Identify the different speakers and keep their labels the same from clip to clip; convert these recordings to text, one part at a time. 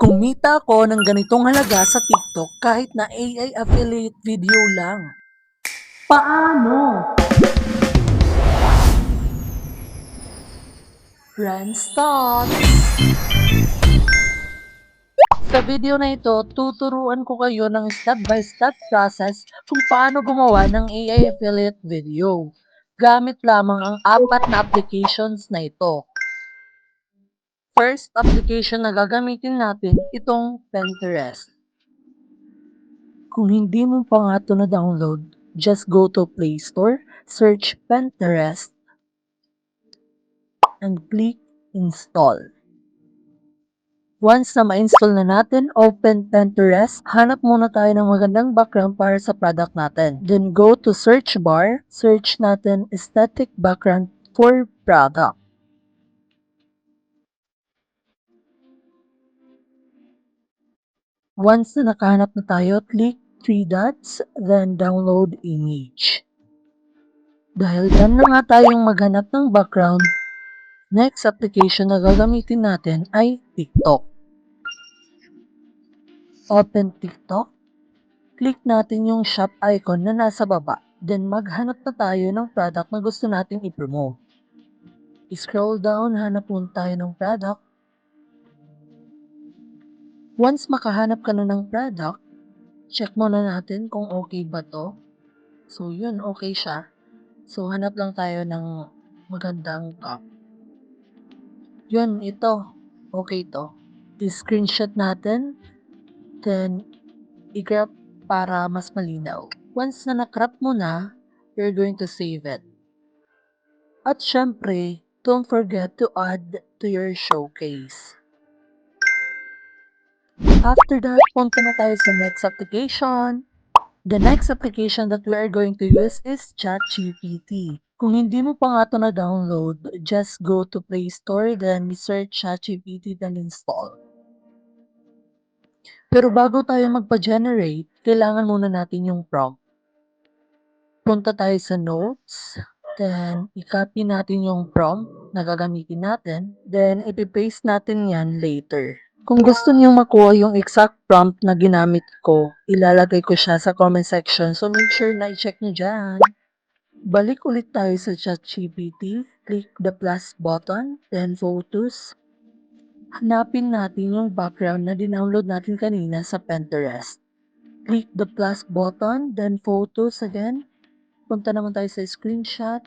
Speaker 1: Kumita ako ng ganitong halaga sa TikTok kahit na AI affiliate video lang. Paano? Brand Stocks! Sa video na ito, tuturuan ko kayo ng step-by-step process kung paano gumawa ng AI affiliate video. Gamit lamang ang 4 na applications na ito. First application na gagamitin natin, itong Pinterest. Kung hindi mo pa nga ito na-download, just go to Play Store, search Pinterest, and click Install. Once na ma-install na natin, open Pinterest, hanap muna tayo ng magandang background para sa product natin. Then go to search bar, search natin aesthetic background for product. Once na nakahanap na tayo, click 3 dots, then download image. Dahil dyan na nga tayong maghanap ng background, next application na gagamitin natin ay TikTok. Open TikTok, click natin yung shop icon na nasa baba, then maghanap na tayo ng product na gusto nating i-promote. I-scroll down, hanap muna tayo ng product. Once makahanap ka na ng product, check muna natin kung okay ba to. So yun, okay siya. So hanap lang tayo ng magandang top. Yun, ito. Okay to. I-screenshot natin, then i-crop para mas malinaw. Once na na-crop mo na, you're going to save it. At syempre, don't forget to add to your showcase. After that, punta na tayo sa next application. The next application that we are going to use is ChatGPT. Kung hindi mo pa nga ito na-download, just go to Play Store, then search ChatGPT, then install. Pero bago tayo magpa-generate, kailangan muna natin yung prompt. Punta tayo sa Notes, then i-copy natin yung prompt na gagamitin natin, then ipipaste natin yan later. Kung gusto niyong makuha yung exact prompt na ginamit ko, ilalagay ko siya sa comment section, so make sure na i-check nyo dyan. Balik ulit tayo sa ChatGPT, click the plus button, then photos. Hanapin natin yung background na dinownload natin kanina sa Pinterest. Click the plus button, then photos again. Punta naman tayo sa screenshot.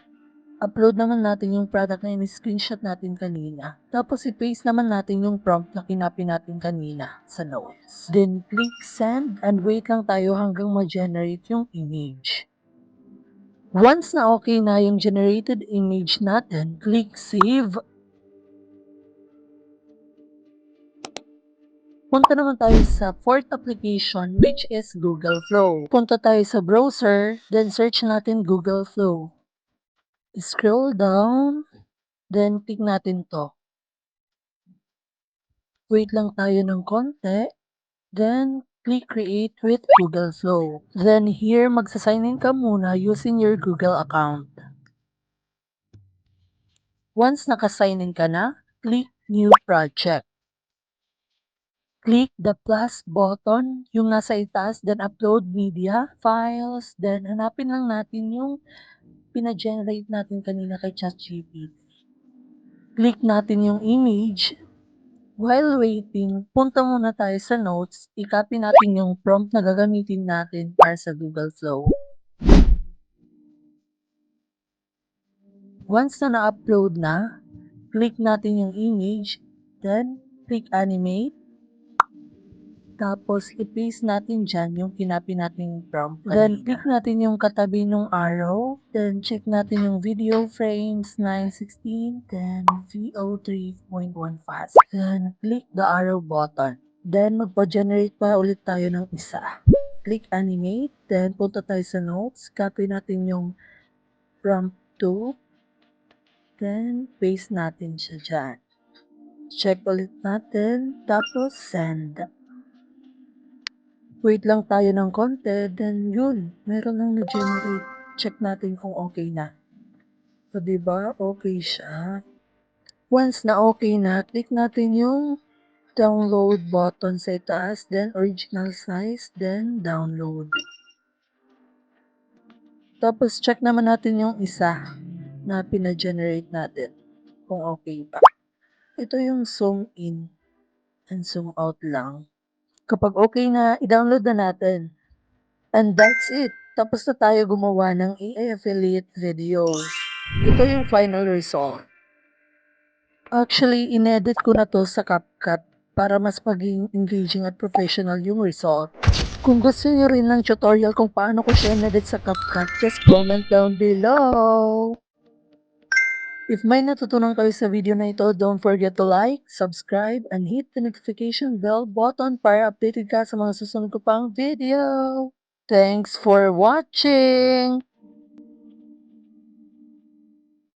Speaker 1: Upload naman natin yung product na in-screenshot natin kanina. Tapos i-paste naman natin yung prompt na kinapi natin kanina sa notes. Then click send and wait lang tayo hanggang ma-generate yung image. Once na okay na yung generated image natin, click save. Punta naman tayo sa fourth application, which is Google Flow. Punta tayo sa browser, then search natin Google Flow. Scroll down, then click natin to. Wait lang tayo ng konti, then click create with Google Flow. Then here, magsasign in ka muna using your Google account. Once nakasign in ka na, click new project. Click the plus button, yung nasa itaas, then upload media, files, then hanapin lang natin yung pina-generate natin kanina kay ChatGPT. Click natin yung image. While waiting, punta muna tayo sa notes, i-copy natin yung prompt na gagamitin natin para sa Google Flow. Once na na-upload na, click natin yung image, then click animate. Tapos, i-paste natin dyan yung kinapi natin prompt kanina. Then, click natin yung katabi ng arrow. Then, check natin yung video frames 916. Then, VO 3.1 fast. Then, click the arrow button. Then, magpa-generate pa ulit tayo ng isa. Click animate. Then, punta tayo sa notes. Copy natin yung prompt 2. Then, paste natin siya dyan. Check ulit natin. Tapos, send. Wait lang tayo ng konti, then yun, meron lang na-generate. Check natin kung okay na. So, diba, okay siya. Once na okay na, click natin yung download button sa itaas, then original size, then download. Tapos check naman natin yung isa na pina-generate natin kung okay pa. Ito yung zoom in and zoom out lang. Kapag okay na, i-download na natin. And that's it. Tapos na tayo gumawa ng AI affiliate video. Ito yung final result. Actually, inedit ko na to sa CapCut para mas maging engaging at professional yung result. Kung gusto niyo rin ng tutorial kung paano ko siya inedit sa CapCut, just comment down below. If may natutunan kayo sa video na ito, don't forget to like, subscribe, and hit the notification bell button para updated ka sa mga susunod ko pang video. Thanks for watching!